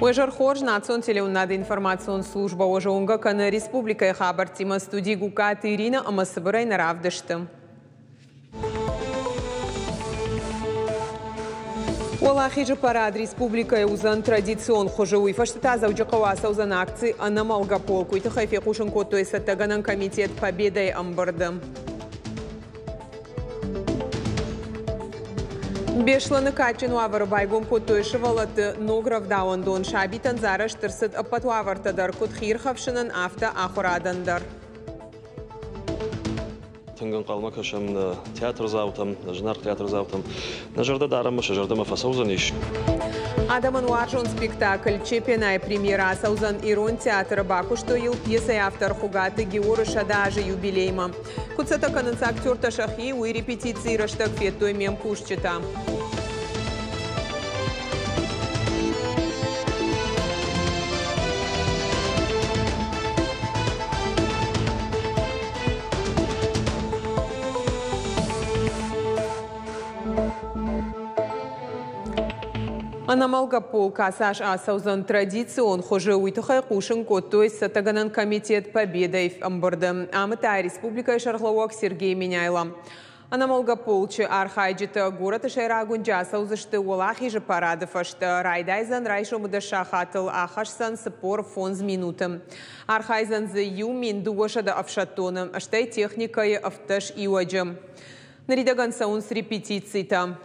Уэжар хорж национ телеуннады информацион служба ожоунга кана республика хабар тима студии гукат Ирина Амасыбырай наравдышты. Олахи же парад республика узан традицион хожевый фаштата зауджакаваса узан акции анамалгаполку и тахайфе кушенко то есть таганан комитет победой амбардам. Бешланы качен уавар байгом котойшевалат нограв дауандон шабитан зараш тырсыт апатуавартадар кутхирхавшынын авто ахурадандар. Тынган қалма кашам театр заутам, жинар театр заутам. На жарда дарама шажардама фасаузаниш. Адаман уаржон спектакль чемпионай премьера саузан ирон театра баку что ил пьеса автор хугаты Геору Шадажи юбилейма. Куцата кананца актер Ташахи у репетиции раштак феттой мем кушчета. Анамалгапол касаш асаузан традицион хоже уйтахай кушен коттой сатаганан комитет победой в амбардам. Амытай республика Шарлауак Сергей Меняйла. Анамалгаполчы архайджита город Шайрагунджа саузышты олахи же парадов ашты райдайзан райшомыда шахатыл ахашсан спор фонз минутам. Архайзан за юмин дуашада авшатоном аштай техникой авташ иуаджам. Наридаган саунс репетицита.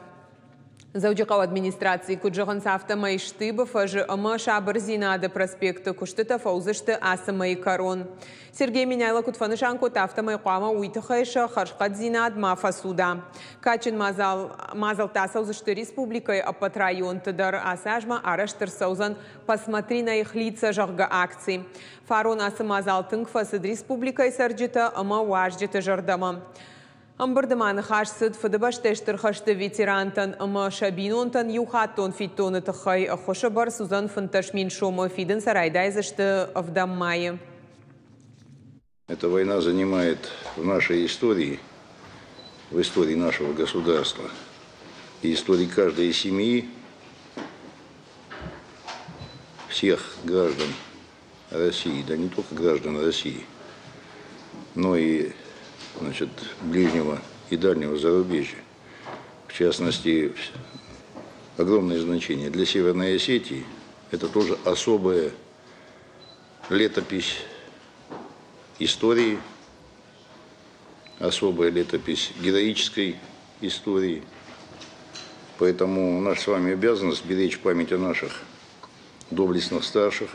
Зауджакау администрации куджаган сафтама и штыбов аж ама шабарзинада проспекта куштыта фаузышты асама и корон. Сергей Меняйла кутфанышанку тафтама и қуама уйтахайша харшкадзинад мафасуда. Качин мазал тасаузышты республикой апат район тыдар асажма араштыр саузан посмотри на их лица жагга акций. Фарон асамазал тынгфасыд республикой сарджита ама уажджита жардама. Амбардаман хашсыд фадабаштештер хашты ветерантан ама шабинонтан юхаттон фиттоны тахай ахошабар сузан фанташмин шома фиден сарайдайзашты авдаммайе. Эта война занимает в нашей истории, в истории нашего государства и истории каждой семьи, всех граждан России, да не только граждан России, но и ближнего и дальнего зарубежья. В частности, огромное значение для Северной Осетии. Это тоже особая летопись истории, особая летопись героической истории. Поэтому наша с вами обязанность беречь память о наших доблестных старших,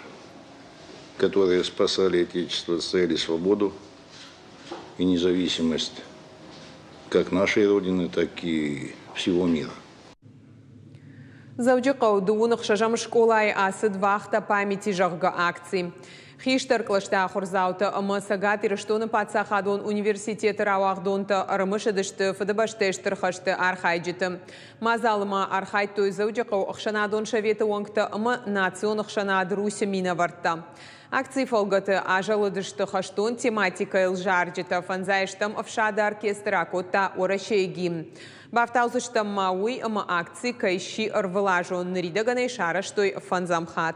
которые спасали Отечество, отстояли свободу и независимость как нашей Родины, так и всего мира. Зауджакау дуунах шажам школай асыд вахта памяти жагга акций. Хиштар клашта хорзаута ама сагат ирыштоны патсахадон университеты рауахдонта арымышыдышты фадабаштештер хашты архайджиты. Мазалыма архайт той зауджакау ахшанадон шаветы оңкта ама национ ахшанад Руся мина варта. Акции фолгаты ажалыдышты хаштон тематика илжарджита фанзайштам авшада оркестра кота орашейгим. Бафтаузыштам мауи ама акции кайши арвылажон наридаганай шараштой фанзамхат.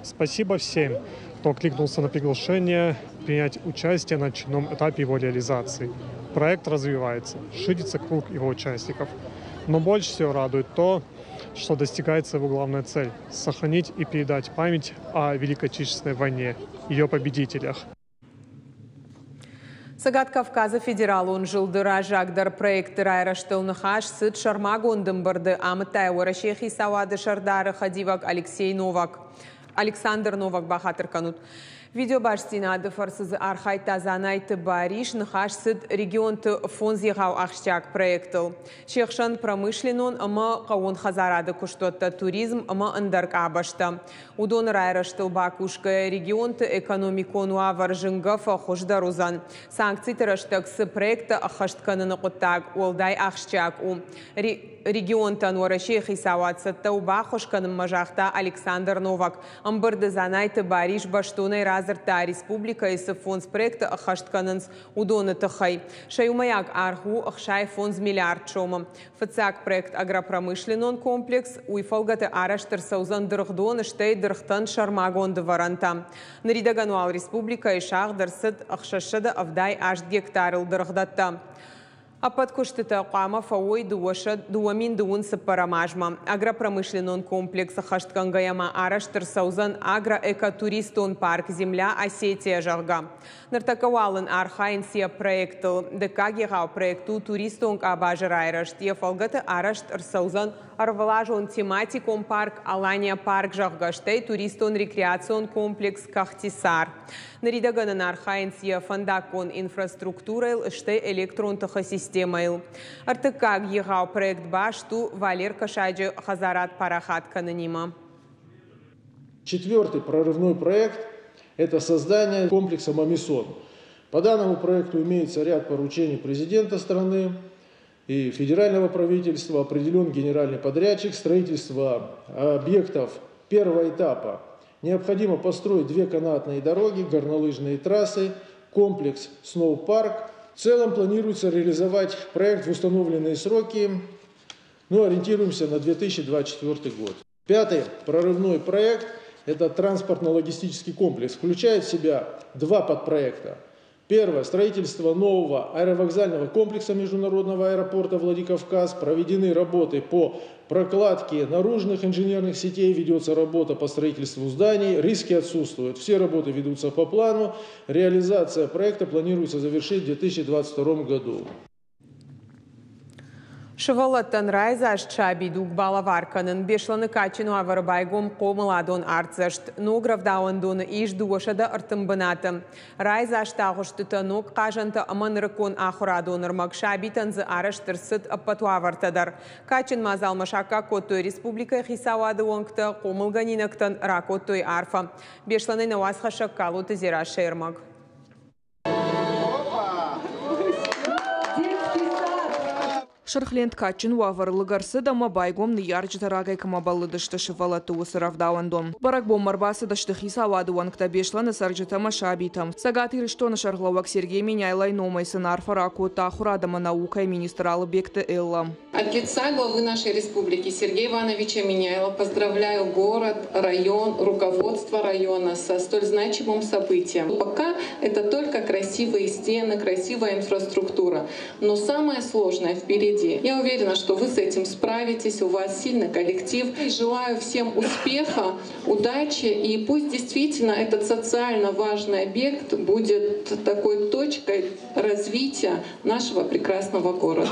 Спасибо всем, кто откликнулся на приглашение принять участие на очередном этапе его реализации. Проект развивается, ширится круг его участников. Но больше всего радует то, что достигается его главная цель – сохранить и передать память о Великой Отечественной войне, ее победителях. Сагат Кавказа федерал он жылдыра жагдар проекты райраштылнахаш сыт шармагондым барды амытай орашехи савады шардары хадивак Александр Новак бахатыр канут. Видео башсинады фарсыз архай тазанайты бариш нахаш сыд регионты фонзигау ахштяк проектыл. Шехшан промышленон ама каон хазарады куштотта туризм ама андарк абашта. Удон райраштыл бакушка регионты экономиконуа варжынгафа хождарузан. Санкций тыраштак сы проекта ахаштканыны куттак олдай ахштяк у. Регионтан орашехи саватсатта убахошканым мажахта Александр Новак. Амбарды занайты бариш баштунай дразырта республика исы фонд проекта ахаштканынс удоны тахай. Шаюмаяк арху ахшай фонд миллиард шома. Фацак проект агропромышленный комплекс уйфалгаты араштыр саузан дырхдон штей дырхтан шармагонды варанта. Наридагануал республика и шахдырсыд ахшашыда авдай аш гектарыл дырхдатта. Апат куштыта қама фауой дуамин дуун сапарамажма. Агропромышленный комплекс Хашткангаяма араштыр саузан агроэкотуристон парк земля Осетия жағга. Нартакавалын архайнсия проектыл. Декагиғау проекту туристонг абажыр айрашт. Ефалгаты араштыр саузан арвалажон тематикон парк Алания парк жағгаштей туристон рекреацион комплекс Кахтисар. Наридаганын архайнсия фандакон инфраструктурайл іште электронтыхы системайл. Артыкаг егау проект башту Валер Кашаджи Хазарат Парахат кананима. Четвертый прорывной проект – это создание комплекса Мамисон. По данному проекту имеется ряд поручений президента страны и федерального правительства, определен генеральный подрядчик, строительство объектов первого этапа. Необходимо построить 2 канатные дороги, горнолыжные трассы, комплекс «Сноу-парк». В целом планируется реализовать проект в установленные сроки, но ориентируемся на 2024 год. Пятый прорывной проект – это транспортно-логистический комплекс. Включает в себя 2 подпроекта. Первое – строительство нового аэровокзального комплекса международного аэропорта Владикавказ. Проведены работы по прокладке наружных инженерных сетей, ведется работа по строительству зданий, риски отсутствуют. Все работы ведутся по плану. Реализация проекта планируется завершить в 2022 году. Шывалаттан райзаш чаби дуг балаварканын бешланы качину аварбайгом комыладон арцашт. Нограв дауандон иш дуошада артымбынаты. Райзаш тағыштыта ног қажанты аманырыкон ахурадонырмак шабитанзы араштырсыт аппатуавартадар. Качин мазалмашака Коттой республика хисавады оңкты комылганинактан ракоттой арфа. Бешланы навасхаша калуты зира шермак. Шархлент качын уаварлыгарсы да мабайгом ниярджы тарагай камабалыдышты шывалаты усыравдауандон. Барак бомбарбасы дашты хисавадуан кта бешланы сарджытама шабитам. Сагаты рештоны шарглавак Сергей Меняйлай номайсын арфараку тахурадама наука и министралы бекты Элла. От лица главы нашей республики Сергея Ивановича Меняйла поздравляю город, район, руководство района со столь значимым событием. Пока это только красивые стены, красивая инфраструктура. Но самое сложное впереди. Я уверена, что вы с этим справитесь, у вас сильный коллектив. Желаю всем успеха, удачи, и пусть действительно этот социально важный объект будет такой точкой развития нашего прекрасного города.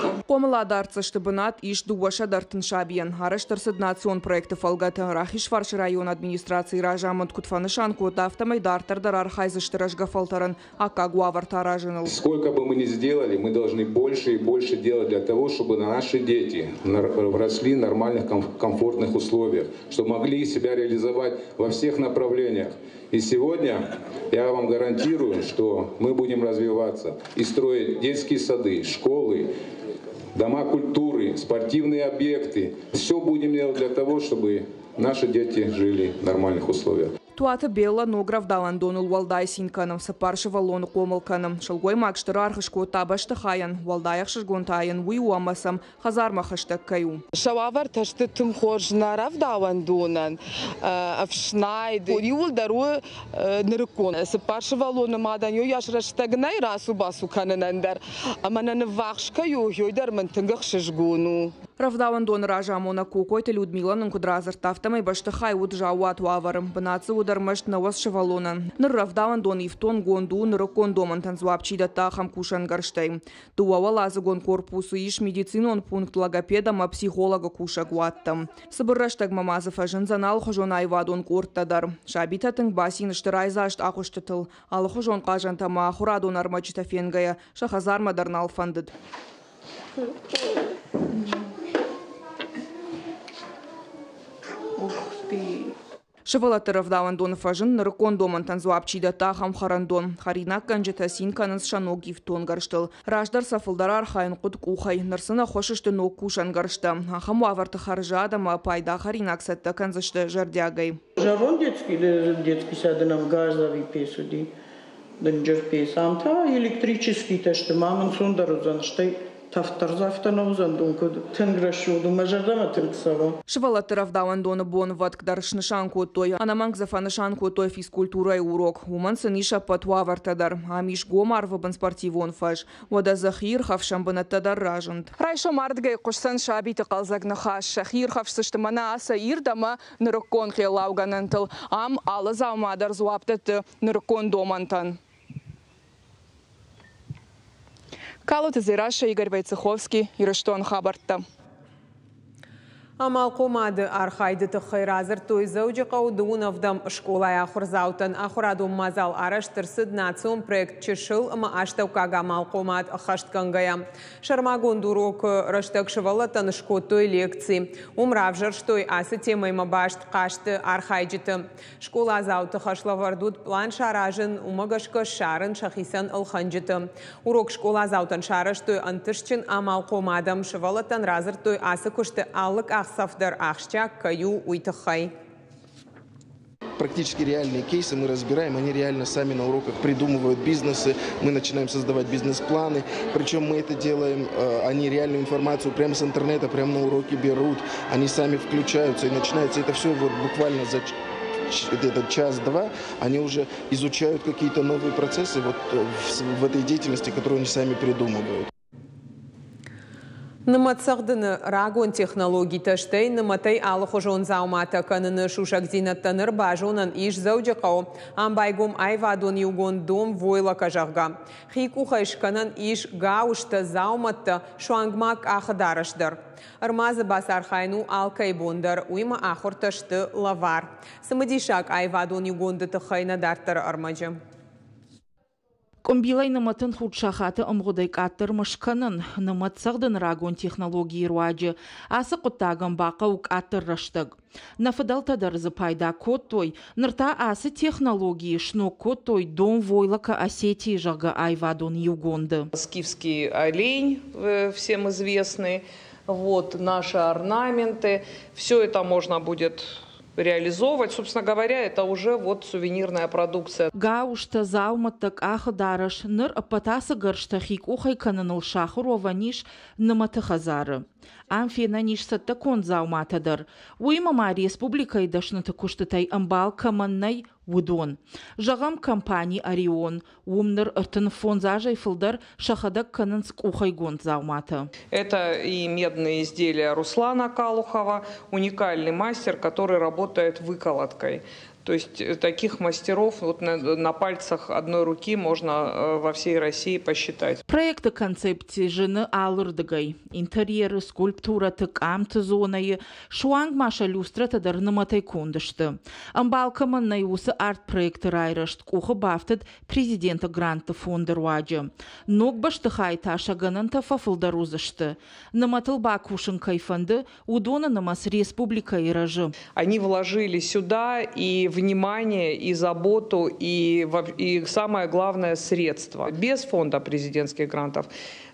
Бынат иш дуаша дартын шабиян. Араштырсыд национ проекты фалгаты Рахишваршы район администрации ражамыд кутфанышан кота автомайдартардар архайзыштыраж гафалтарын ака гуавартаражыныл. Сколько бы мы ни сделали, мы должны больше и больше делать для того, чтобы наши дети росли в нормальных, комфортных условиях, чтобы могли себя реализовать во всех направлениях. И сегодня я вам гарантирую, что мы будем развиваться и строить детские сады, школы, дома культуры, спортивные объекты. Все будем делать для того, чтобы наши дети жили в нормальных условиях. Туаты белла нограв даландонул валдай синканым, сапаршы валону комылканым. Шалгой макштыр архышко табашты хаян, валдаях шыжгонтайын уйуамасам, хазармахыштак каю. Шававар ташты тым хоржнарав даландонан, авшнайды, юл дару нырыкон. Сапаршы валону мадан ю яшраштагнай расу басу кананандар, амананы вахшка ю йойдар мантынгах шыжгону. Равдауандон ражамона кукойты Людмиланың кудразыр тафтамай башты хай уджауат уаварым. Бынатсы удармашт навас шывалонан. Ныр равдауандон ифтон гонду ныры кондоман танзуапчида тахам кушан гарштай. Туавалазы гон корпусу иш медицинон пункт логопедама психолога куша гуаттам. Сыбырраштаг мамазы фажын занал хожон айвадон корттадар. Шабитатын басин штырайзашт ақуштытыл. Алы хожон қажантама хурадон армачыта фенгая шахазармадарн алфандыд. Шевалатыров давандон фажын ныркон домантан зуапчида тахам харандон. Харинак канжетасин каныз шанок гифтон гарштыл. Раждар сафылдарар хайын куд кухай. Нырсына хошышты нок кушан гаршта. Ахаму аварты харжадама пайда харинак сетта канзышты жардягай. Жарон детский сады нам газовый песуди. Дынжыр пес. Амта электрический ташты мамын сондарузан штай. Шевалатыров давандон бон ваткдаршны шанку той. Анаманг зафаны шанку той физкультура и урок. Уман сыниша патуавартадар. Амиш гомар вабан спортивон фаж. Вода захир хавшамбанаттадар ражент. Райшо мардгай кушсан шабиты қалзагны хаш. Шахир хавшсышты мана аса ирдама нырыккон хелауганантыл. Ам алы заумадар зуаптаты нырыккон домантан. Калут Зираша, Игорь Войцеховский, Ирыштон Хабарта. Амал комады архайды тахайразыр той зауджи қаудуыновдам школа ахурзаутан ахурадум мазал араштырсыд национ проект чешыл ама аштаукага амал комад ахашткангая. Шармагон дурок раштак шывалатан шкотой лекции. Умравжыр штой асы темой мабашт қашты архайджиты. Школа зауты хашлавардуд план шаражын умагашка шарын шахисан алханджиты. Урок школа заутан шараштой антышчин амал комадам шывалатан разыр той асы кушты аллык Сафдар Ахча, Каю, Уйтахай. Практически реальные кейсы мы разбираем, они реально сами на уроках придумывают бизнесы, мы начинаем создавать бизнес-планы, причем мы это делаем, они реальную информацию прямо с интернета, прямо на уроки берут, они сами включаются и начинается это все вот буквально за этот час-два, они уже изучают какие-то новые процессы вот в этой деятельности, которую они сами придумывают. Ныматсагдыны рагон технологий таштай, ныматай алыхожон заумата каныны шушак зинаттаныр бажонан иш заудjakау, амбайгом айвадон югон дом войла кажагга. Хикуха ишканан иш гаушта зауматта шуангмак ахадарашдар. Армазы басар хайну алкай бондар, уйма ахур ташты лавар. Самадишак айвадон югонды тахайна дартар армаджы. Комбилай наматын худшахаты ымғыдай каттыр мышқанын, наматсағдын рагон технологии руаджы, асы құттағын бақа ук аттыр раштыг. Нафыдал тадарызы пайда код той, нырта асы технологии шно код той дом войлака Осетии жага айвадон югонды. Скифский олень, всем известный, вот наши орнаменты, все это можно будет реализовывать. Собственно говоря, это уже вот сувенирная продукция. Гаушта зауматтак ахадараш ныр апатасы гарштахик ухай кананыл шахурова ниш наматахазары. Амфена ниш саттакон зауматадар. Уймама республикай дашныты куштытай амбал каманнай Удон. Жағам компании Орион, умныр ыртын фонзажай фылдар шахадак канынск ухайгон заумата. Это и медные изделия Руслана Калухова, уникальный мастер, который работает выколоткой. То есть таких мастеров вот на пальцах одной руки можно во всей России посчитать. Проекты концепции жены алырдыгай. Интерьеры, скульптура, тык амты зонайы. Шуанг маша люстра тадар наматай кондышты. Амбалкаман найусы арт-проекты райрышт. Кухы бафтыд президента гранта фонда руаджы. Ног баштыхай таша гананта фафылдарузышты. Наматыл бакушын кайфанды, удона намас республика и рожы. Они вложили сюда и внимание, и заботу, и самое главное, средства. Без фонда президентских грантов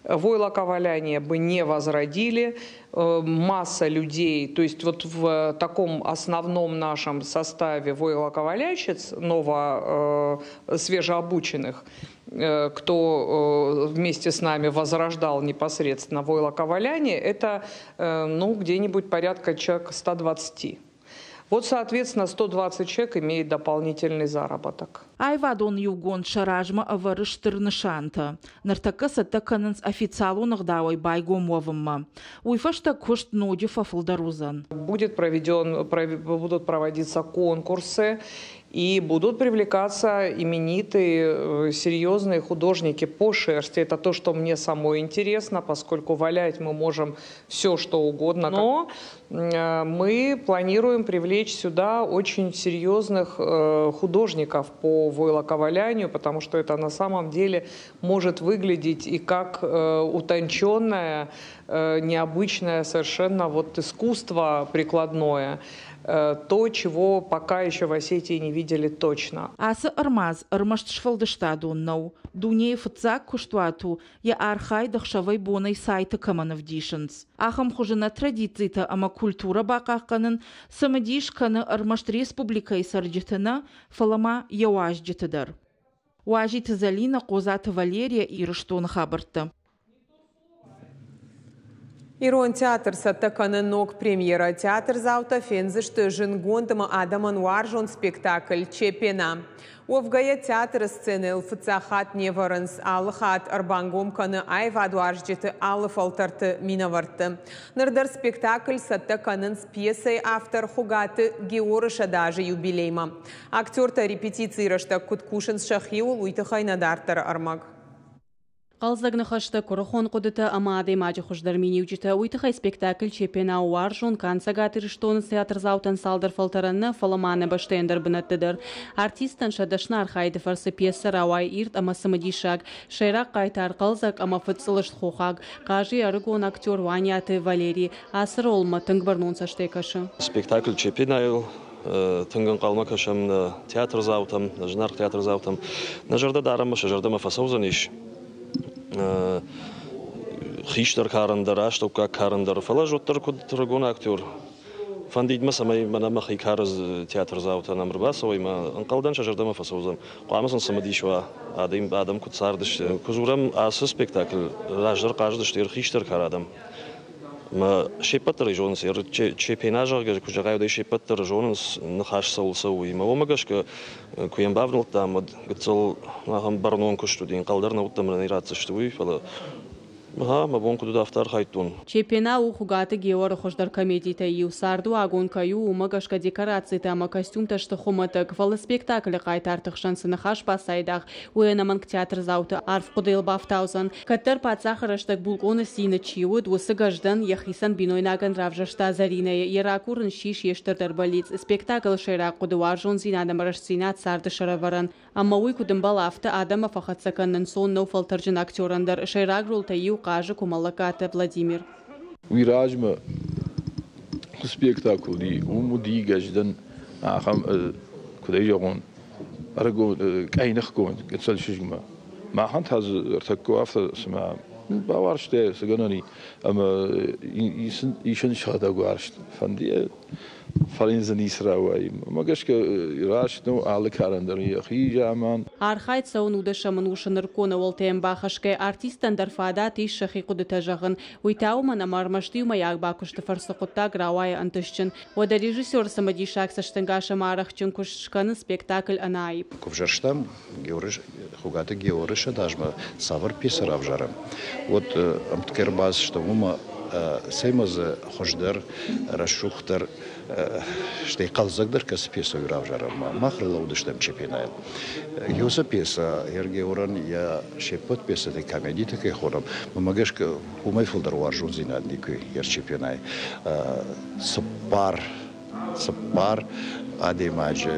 войлоковаляние бы не возродили. Масса людей, то есть вот в таком основном нашем составе войлоковалящиц, свежеобученных, кто вместе с нами возрождал непосредственно войлоковаляние, это где-нибудь порядка человек 120. Вот, соответственно, 120 человек имеет дополнительный заработок. Айвадон югон шаражма аварыштырны шанта. Нартака саттаканынс официалунах давай байгом овымма. Уйфашта кошт ноди фафылдарузан. Будут проводиться конкурсы. И будут привлекаться именитые, серьезные художники по шерсти. Это то, что мне самой интересно, поскольку валять мы можем все, что угодно. Но мы планируем привлечь сюда очень серьезных художников по войлоковалянию, потому что это на самом деле может выглядеть и как утонченная необычное совершенно вот искусство прикладное. То, чего пока еще в Осетии не видели точно. Асы армаз, армаштшвалдыштаду нау. Дуней фцак куштуату, я архай дахшавай бонай сайта каманов дишенс. Ахам хужина традицита, ама культура бакаканын, самадишканы армашт республикай сарджитына, фалама яуажджитыдар. Уажит Залина, Козата Валерия и Рыштон Хабарта. Ирон театр саттаканы ног премьера. Театр заута фензышты жингондыма адаман уаржон спектакль «Чепена». Овгая театр сцены лфыцахат неварынс алыхат арбангомканы айваду аржджеты алыф алтарты минаварты. Нырдар спектакль саттаканын с пьесой автор хугаты Георыша даже юбилейма. Актер-то репетиции рашта Куткушин Шахиул уйтахай надартар армаг. Қалзагны хашта корохон кодыта амады мажы хуждар миниучита уйтахай спектакль «Чепена» уаржон канцагаты рыштон театр заутан салдар фалтаранны фаламаны баштендер бынаттыдыр. Артистан шадашна архайды фарсы пьеса рауай ирт ама самадишаг, шайрак кайтар қалзаг ама фыцылыш хухаг, кажи арыгон актер Ваняты Валерий, асыр олма тыңгбарнон саштекашы. Спектакль «Чепена» тыңгын қалма кашам театр заутам, жинарк театр заутам. На жарда дарама, жардама фасаузан иш. Хиштар карандар, аштопка карандар, фалажоттар кудрагон актер. Фандидма самай манамахи караз театр заута намрбасовой ма анкалдан шажардама фасаузам. Қуамасын самадишва адам куцардыш. Кузурам асы спектакль раждар каждыштер хиштар карадам. Ма шепаттар жонс ер Чепена жага кужагайда шепаттар жонс нахаш саулсауи. Ма омагашка куям бавнул там гцол нахам барнон куштудин қалдарна уттамна ирацыштуи фала. Ма бонку дафтар хайтун. Чепена у хугаты Георы хождар комедита и усарду агон каю умагашка декорации тама костюм ташты хуматык фалы спектакль кайтартых шансы нахаш пасайдах уэнаманг театр заута арф кудыл бафтаузан каттар пацахараштак булгоны сины чиуд усы гаждан яхисан бинойнаган равжашта заринае яракурын шиш ештырдар балиц спектакль шайрак кудуаржон зинадам рашсинат сарды шараваран амма уй кудымбалафта адама фахатсаканнан сон нау фалтаржын актерандар шайрак рултаю кажа Кумалаката Владимир. Виражма спектакль умуди гаждан ахам кудай жагон арго кайнах кон гцал шижма ما حنت هذا ارتكوا أفضل سما باورش ده سجناني أما يشن شهادة قارش فندي فلين زنيس راوي ما قش كراش نو على كارندري أخي جامان أرخيت سون ودش منوش نركون والتيم باخش كأرتيستن درفادات الشخي قد تجاهن ويتاو من أمر مشتي وما يعباكش تفرسقطة قراوي أنتشن ودريجيسور سمدي شاك سشتنجاش معرخشن كشكن سبيكتاكل أنايب كوفجرشتام جورش خوجات جورش داشما صبر بيسر أفجرم вот أمتكرباز شتوما سيمز خشدر رشوختر شتي قلزقدر كسبيسو يراوجرم ما خرلو دشتم چپينايل يوسا بيسا يرجورن يا شيبوت بيسا دي كوميدي تكي خورم ماگش ك وماي فولدر وارجون زينادني كي ير چپيناي سپار ادي ماج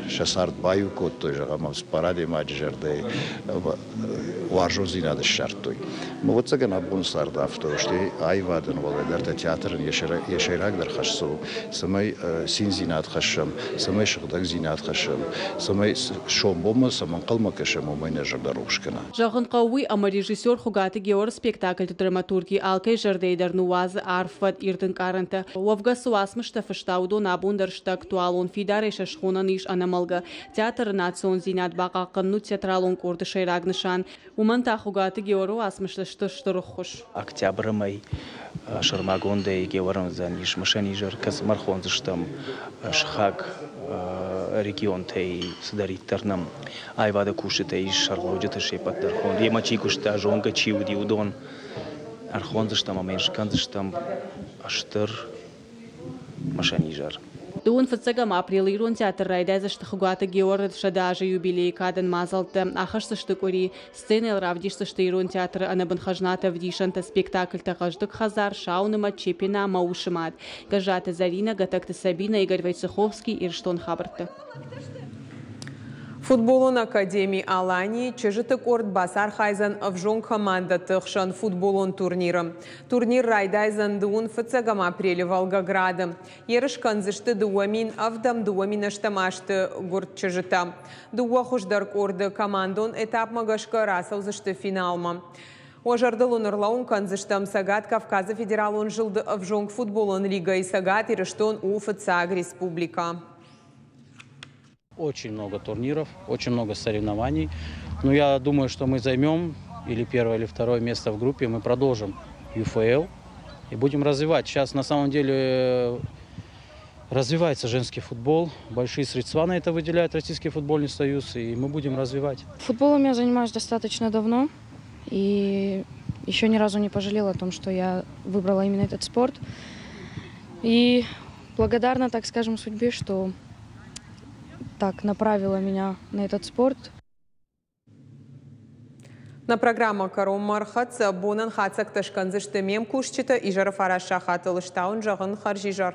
شسارت بايو كوت جامم سپارادي ماج جردي وارجون زيناد شرطوي вот цаган абун сардафто шти айвадын володарта театрын яшайрак дар хашсу самай синзинат хашам самай шыгдаг зинат хашам самай шомбома саман калма кашам майна жардарушкана жагын кауи ама режиссер хугаты геор спектакль драматурги алкай жардейдар нуаз арфат ирдын каранта вовга суасмышта фыштауду набундаршта актуалун фидареша шхуна ниш анамалга театр национ зинат бакакын театралун курды шайрак нышан уманта хугаты геору асмышта штурхуш октябрь май шармагонда и георам заниш машани жар кас мархон заштам шхаг регион тей сдариттарнам айвада кушите и шарлоджета шепаттар хон емачи кушта жонга чиуди удон архон заштам аменшкан заштам аштыр машани жар Дун фцагам апрелирун театр райдаза штхугата георд шадажа юбилей кадан мазалта ахашса штыкури сцена равдишса штирун театр анабын хажната вдишанта спектакль тагаждык хазар шауныма Чепена маушымат гажата Зарина гатакта Сабина Игорь Войцеховский Ирштон Хабарта. Футболон Академии Алании чыжытык орд басар хайзан авжон команда тыхшан футболон турниры. Турнир райдайзан дуун фыцагам апреле Волгограда. Ерыш канзышты дуамин авдам дуамин аштамашты гурт чыжыта. Дуа хуждарк орды командон этап магашка расаузышты финалма. Ожардылын ырлаун канзыштам сагат Кавказа федералон жылды авжон футболон лига и сагат ирыштон УФЦАГ республика. Очень много турниров, очень много соревнований. Но я думаю, что мы займем или первое, или второе место в группе. Мы продолжим ЮФЛ и будем развивать. Сейчас на самом деле развивается женский футбол. Большие средства на это выделяет Российский футбольный союз. И мы будем развивать. Футболом я занимаюсь достаточно давно. И еще ни разу не пожалела о том, что я выбрала именно этот спорт. И благодарна, так скажем, судьбе, что так направила меня на этот спорт. На программу «Каром Мархац» бонан хацак ташканзышты мем кушчита и жарафара шахатылыштаун жағын харжижар.